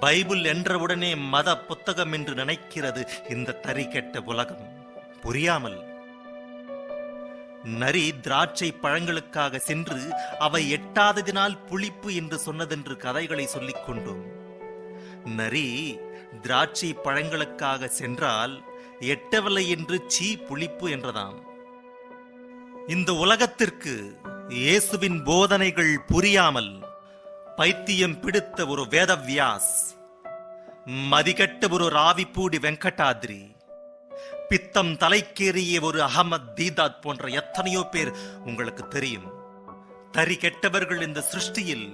Bible என்றவுடனே மத புத்தகம் என்று நினைக்கிறது இந்த தறி கெட்ட உலகம். புரியாமல் நரி திராட்சை பழங்களுக்காக சென்று அவை எட்டாததினால் புளிப்பு என்று சொன்னதென்று கதைகளை சொல்லிக் கொண்டோம். நரி திராட்சை பழங்களுக்காக சென்றால் எட்டவில்லை என்று சீ புளிப்பு என்றதாம். இந்த உலகத்திற்கு இயேசுவின் போதனைகள் புரியாமல் பைத்தியம் பிடித்த ஒரு வேதவியாஸ், மதிகட்ட ஒரு ராவிப்பூடி வெங்கடாத்ரி, பித்தம் தலைக்கேறிய ஒரு அகமத் தீதாத் போன்ற எத்தனையோ பேர் உங்களுக்கு தெரியும். தறி கெட்டவர்கள் இந்த சிருஷ்டியில்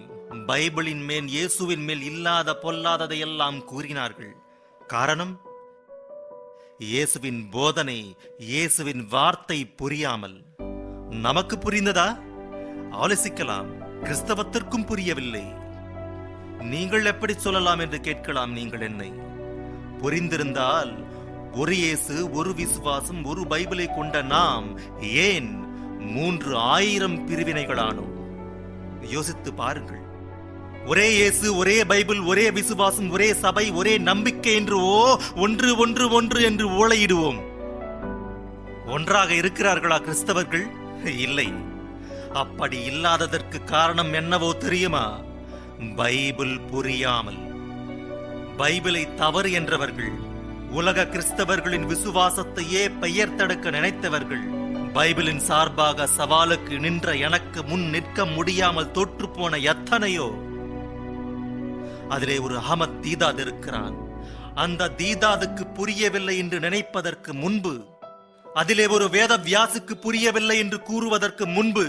பைபிளின் மேல் இயேசுவின் மேல் இல்லாத பொல்லாததையெல்லாம் கூறினார்கள். காரணம், இயேசுவின் போதனை, இயேசுவின் வார்த்தை புரியாமல். நமக்கு புரிந்ததா? ஆலோசிக்கலாம். கிறிஸ்தவத்திற்கும் புரியவில்லை. நீங்கள் எப்படி சொல்லலாம் என்று கேட்கலாம் நீங்கள் என்னை. புரிந்திருந்தால் ஒரு இயேசு, ஒரு விசுவாசம், ஒரு பைபிளை கொண்ட நாம் ஏன் 3000 பிரிவினைகளானோம்? யோசித்து பாருங்கள். ஒரே இயேசு, ஒரே பைபிள், ஒரே விசுவாசம், ஒரே சபை, ஒரே நம்பிக்கை என்று ஒன்று ஒன்று ஒன்று என்று ஓலையிடுவோம். ஒன்றாக இருக்கிறார்களா கிறிஸ்தவர்கள்? இல்லை. அப்படி இல்லாததற்கு காரணம் என்னவோ தெரியுமா? பைபிள் புரியாமல். பைபிளை தவறு என்றவர்கள், உலக கிறிஸ்தவர்களின் விசுவாசத்தையே பெயர் தடுக்க நினைத்தவர்கள், பைபிளின் சார்பாக சவாலுக்கு நின்ற எனக்கு முன் நிற்க முடியாமல் தோற்று போன எத்தனையோ. அதிலே ஒரு அகமத் தீதாத் இருக்கிறான். அந்த தீதாதுக்கு புரியவில்லை என்று நினைப்பதற்கு முன்பு, அதிலே ஒரு வேதவியாசுக்கு புரியவில்லை என்று கூறுவதற்கு முன்பு,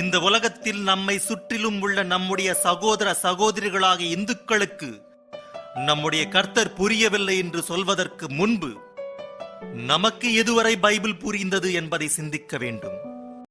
இந்த உலகத்தில் நம்மை சுற்றிலும் உள்ள நம்முடைய சகோதர சகோதரிகளாகிய இந்துக்களுக்கு நம்முடைய கர்த்தர் புரியவில்லை என்று சொல்வதற்கு முன்பு, நமக்கு எதுவரை பைபிள் புரிந்தது என்பதை சிந்திக்க வேண்டும்.